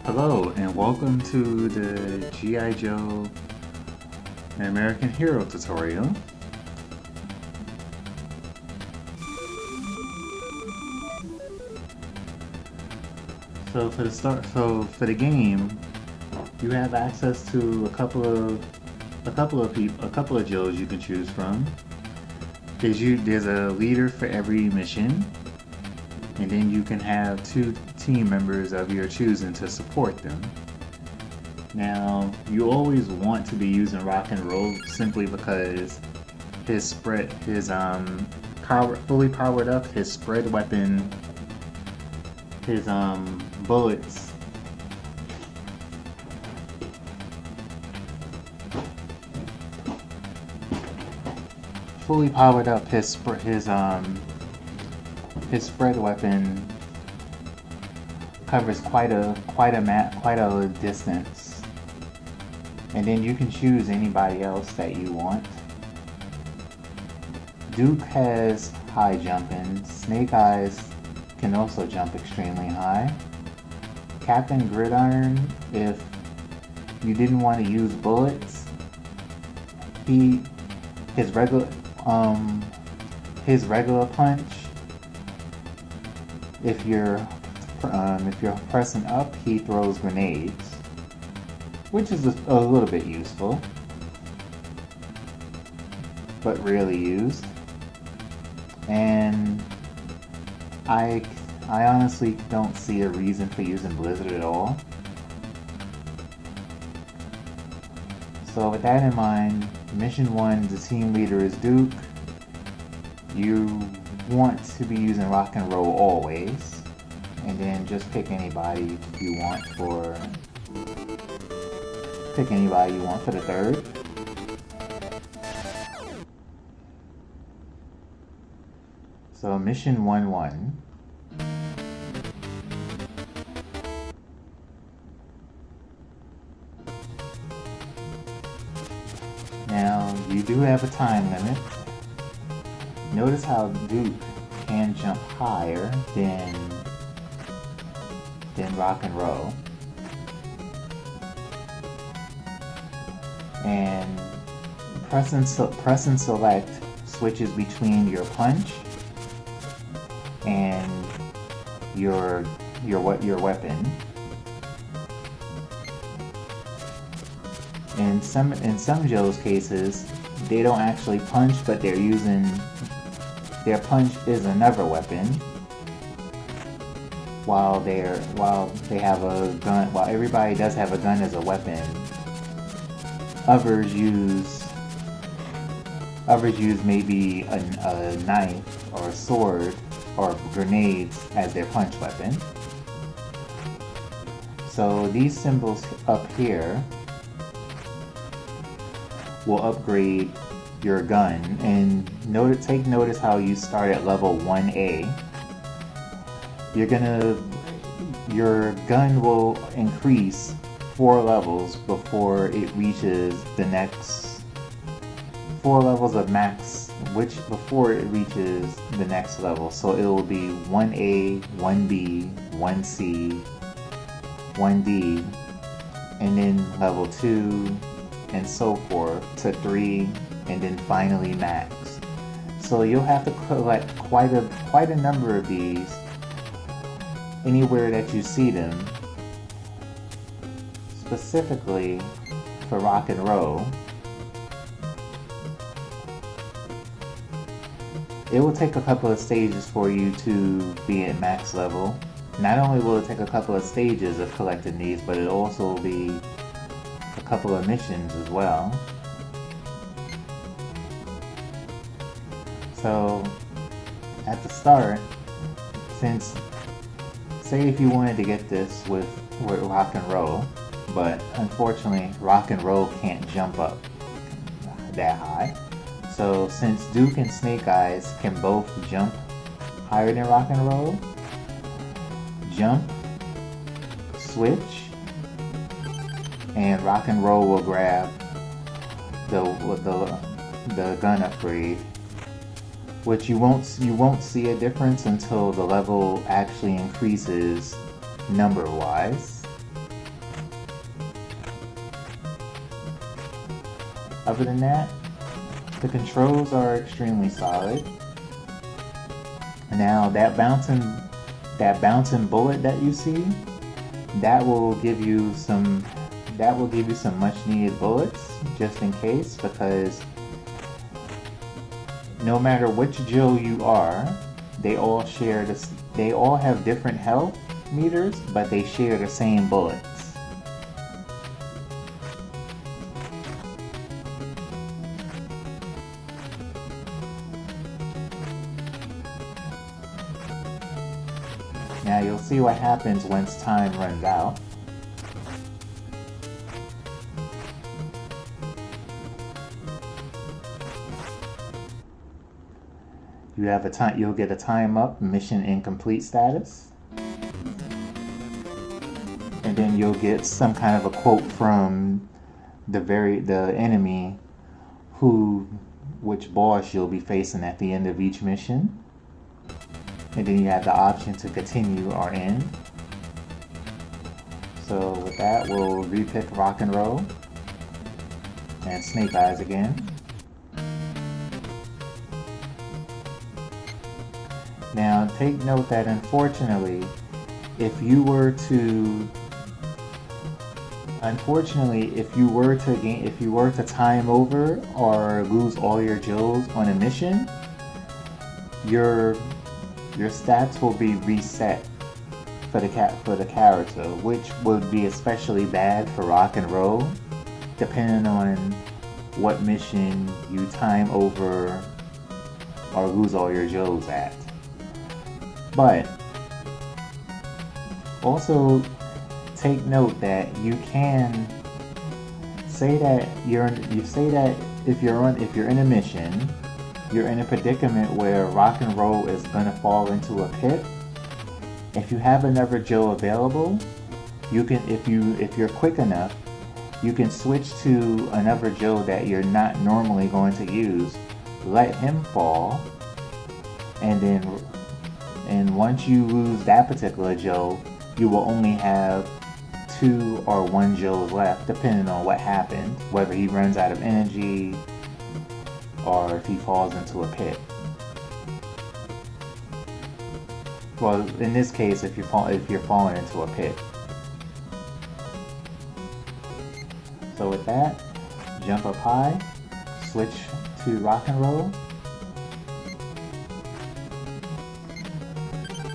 Hello and welcome to the G.I. Joe American Hero tutorial. For the game, you have access to a couple of Joes you can choose from. There's a leader for every mission, and then you can have 2 team members of your choosing to support them. Now, you always want to be using Rock and Roll simply because fully powered up, his spread weapon, his bullets fully powered up, his spread weapon covers quite a distance, and then you can choose anybody else that you want. Duke has high jumping. Snake Eyes can also jump extremely high. Captain Gridiron, if you didn't want to use bullets, his regular punch, if you're pressing up, he throws grenades, which is a little bit useful, but rarely used. And I honestly don't see a reason for using Blizzard at all. So with that in mind, Mission 1, the team leader is Duke. You want to be using Rock and Roll always, and then just pick anybody you want for the third. So Mission 1-1. Now, you do have a time limit. Notice how Duke can jump higher than Rock and Roll. And press and select switches between your punch and your weapon. In some Joe's cases, they don't actually punch, but their punch is another weapon. While they have a gun, while everybody does have a gun as a weapon, others use maybe a knife or a sword or grenades as their punch weapon. So these symbols up here will upgrade your gun, and take notice how you start at level 1A. Your gun will increase 4 levels before it reaches the next 4 levels of max, before it reaches the next level. So it will be 1A, 1B, 1C, 1D, and then level 2, and so forth to 3, and then finally max. So you'll have to collect quite a number of these anywhere that you see them, specifically for Rock and Roll. It will take a couple of stages for you to be at max level. Not only will it take a couple of stages of collecting these, but it also will be a couple of missions as well. So at the start, say if you wanted to get this with Rock and Roll, but unfortunately Rock and Roll can't jump up that high. So since Duke and Snake Eyes can both jump higher than Rock and Roll, jump, switch, and Rock and Roll will grab the gun upgrade, which you won't see a difference until the level actually increases number wise. Other than that, the controls are extremely solid. Now that bouncing bullet that you see, that will give you some much needed bullets just in case, because no matter which Joe you are, they all have different health meters, but they share the same bullets. Now you'll see what happens once time runs out. You'll get a time up, mission incomplete status. And then you'll get some kind of a quote from the enemy which boss you'll be facing at the end of each mission. And then you have the option to continue or end. So with that, we'll repick Rock and Roll and Snake Eyes again. Now take note that unfortunately, if you were to time over or lose all your Joes on a mission, your stats will be reset for the character, which would be especially bad for Rock and Roll, depending on what mission you time over or lose all your Joes at. But also take note that you can say that if you're in a mission, you're in a predicament where Rock and Roll is gonna fall into a pit. If you have another Joe available, you can, if you're quick enough, you can switch to another Joe that you're not normally going to use, let him fall, and once you lose that particular Joe, you will only have 2 or 1 Joes left, depending on what happened, whether he runs out of energy or if he falls into a pit. Well, in this case, if you're falling into a pit. So with that, jump up high, switch to Rock and Roll,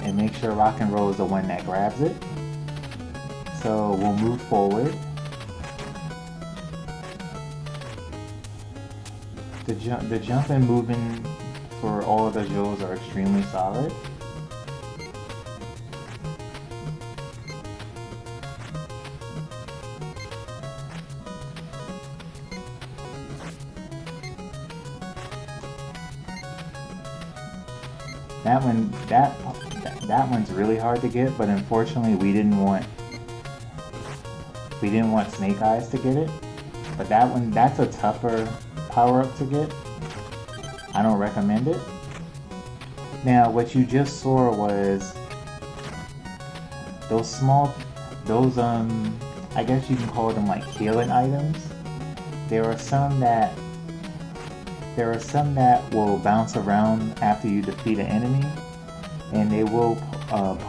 and make sure Rock and Roll is the one that grabs it. So we'll move forward. The jump and moving for all of the Joes are extremely solid. That one's really hard to get, but unfortunately we didn't want Snake Eyes to get it. But that's a tougher power up to get. I don't recommend it. Now what you just saw was those I guess you can call them like healing items. There are some that will bounce around after you defeat an enemy, and they will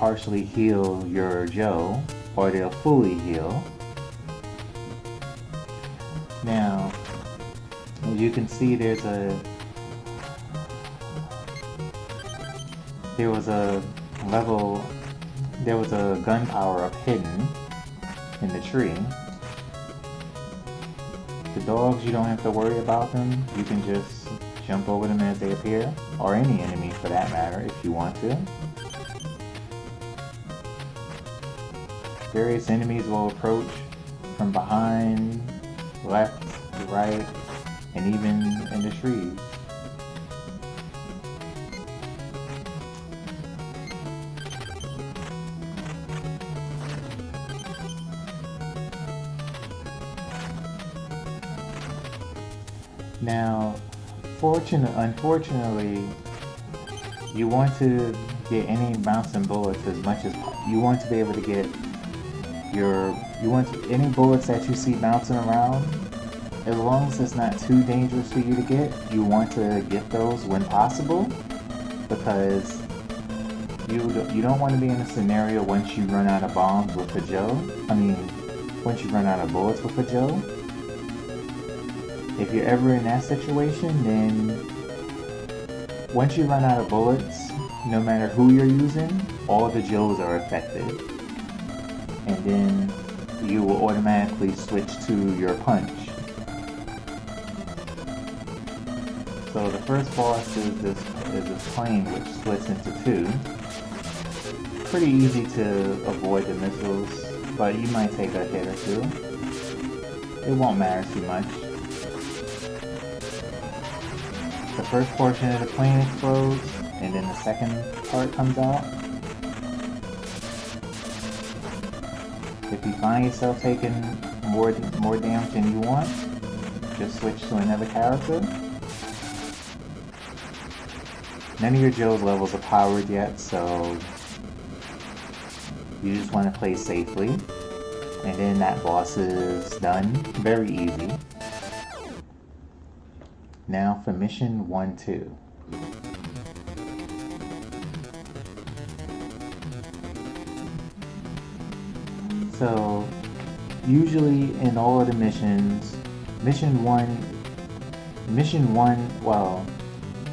partially heal your Joe, or they'll fully heal. Now, as you can see, there was a gun power up hidden in the tree. The dogs, you don't have to worry about them. You can just jump over them as they appear, or any enemy for that matter if you want to. Various enemies will approach from behind, left, right, and even in the trees. Now, unfortunately, you want to get any bouncing bullets as much as you want to be able to get any bullets that you see bouncing around. as long as it's not too dangerous for you to get, you want to get those when possible, because you don't want to be in a scenario once you run out of bombs with a Joe. Once you run out of bullets with a Joe. If you're ever in that situation, then once you run out of bullets, no matter who you're using, all the Joes are affected. And then you will automatically switch to your punch. So the first boss is this plane which splits into two. Pretty easy to avoid the missiles, but you might take a hit or two. It won't matter too much. The first portion of the plane explodes, and then the second part comes out. If you find yourself taking more damage than you want, just switch to another character. None of your Joe's levels are powered yet, so you just want to play safely. And then that boss is done. Very easy. Now for mission 1-2. So usually in all of the missions,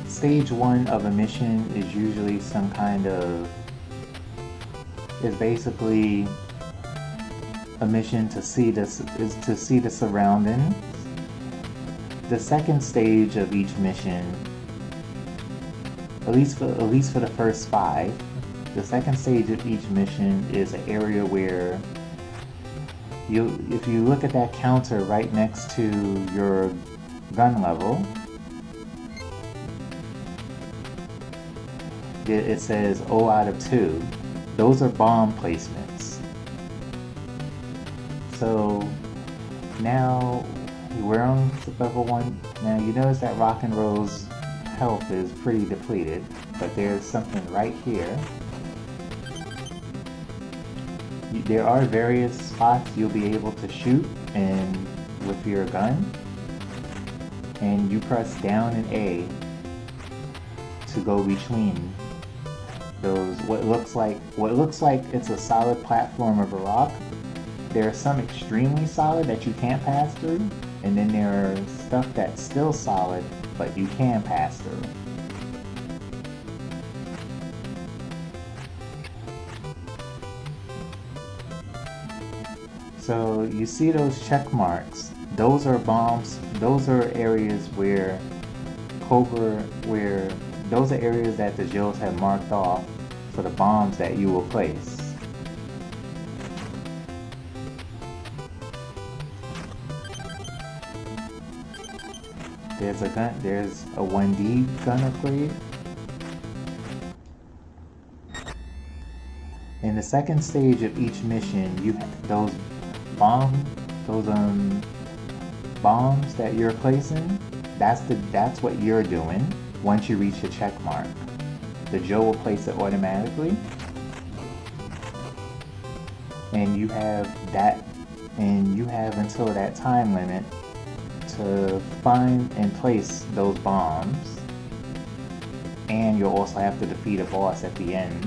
stage 1 of a mission is usually some kind of, is basically a mission to see the surroundings. The second stage of each mission, at least for the first 5, the second stage of each mission is an area where if you look at that counter right next to your gun level, it says 0 out of 2. Those are bomb placements. So now we're on level 1. Now you notice that Rock and Roll's health is pretty depleted, but there's something right here. There are various spots you'll be able to shoot with your gun, and you press down and A to go between those what looks like it's a solid platform of a rock. There are some extremely solid that you can't pass through, and then there are stuff that's still solid but you can pass through. So you see those check marks, those are bombs, those are areas where those are areas that the Joes have marked off for the bombs that you will place. There's a 1D gun upgrade. In the second stage of each mission, you have those bombs that you're placing. That's what you're doing. Once you reach the check mark, the Joe will place it automatically, and you have until that time limit to find and place those bombs, and you'll also have to defeat a boss at the end,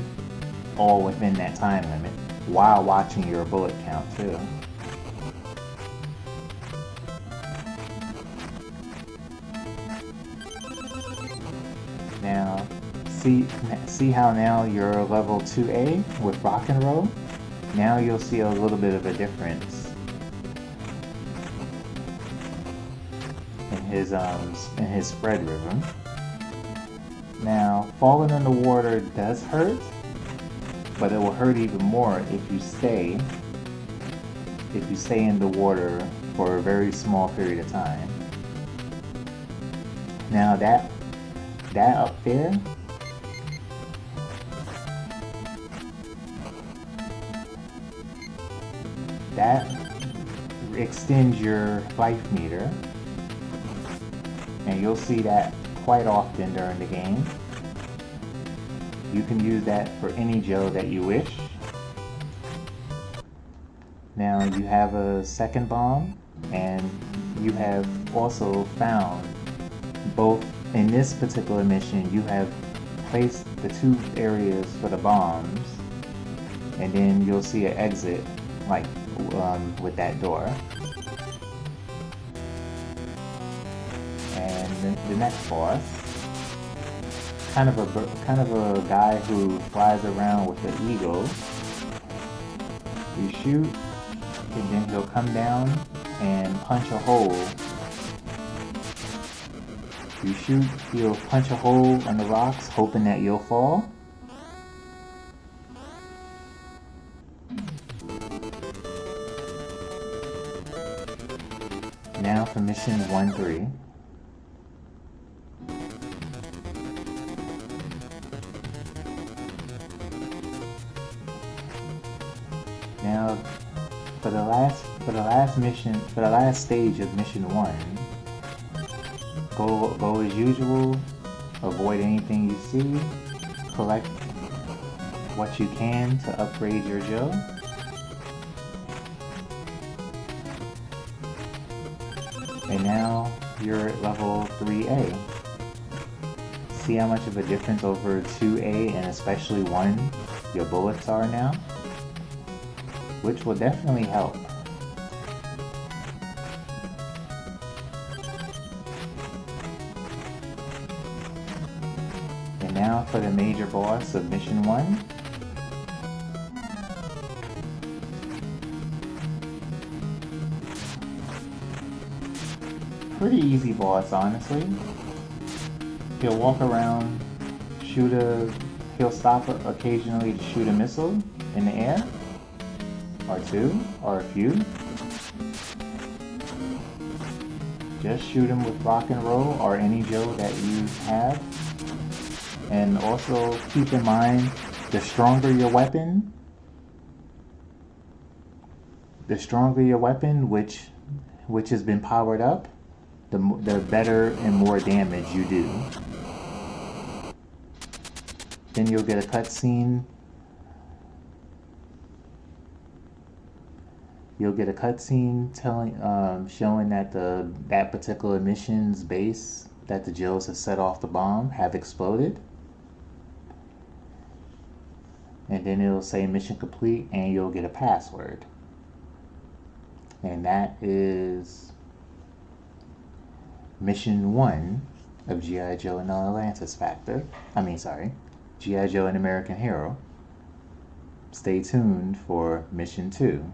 all within that time limit, while watching your bullet count too. Now, see how now you're level 2A with Rock and Roll? Now you'll see a little bit of a difference in his spread rhythm. Now, falling in the water does hurt, but it will hurt even more if you stay in the water for a very small period of time. Now that up there, that extends your life meter, and you'll see that quite often during the game. You can use that for any Joe that you wish. Now you have a second bomb. And you have also found both in this particular mission, you have placed the two areas for the bombs, and then you'll see an exit like with that door. And the next boss, kind of a guy who flies around with an eagle. You shoot, and then he'll come down and punch a hole. You shoot, he'll punch a hole in the rocks, hoping that you'll fall. Now for mission 1-3. Now for the last stage of mission 1, go as usual, avoid anything you see, collect what you can to upgrade your Joe. And now you're at level 3A. See how much of a difference over 2A and especially 1 your bullets are now? Which will definitely help. And now for the major boss of mission 1. Pretty easy boss, honestly. He'll walk around, he'll stop occasionally to shoot a missile in the air, or 2, or a few. Just shoot him with rock and roll or any Joe that you have. And also keep in mind, the stronger your weapon, which has been powered up, the better and more damage you do. Then you'll get a cutscene. You'll get a cutscene showing that that particular mission's base that the Joes have set off the bomb have exploded. And then it'll say mission complete, and you'll get a password. And that is mission 1 of G.I. Joe and the Atlantis Factor. G.I. Joe and American Hero. Stay tuned for mission 2.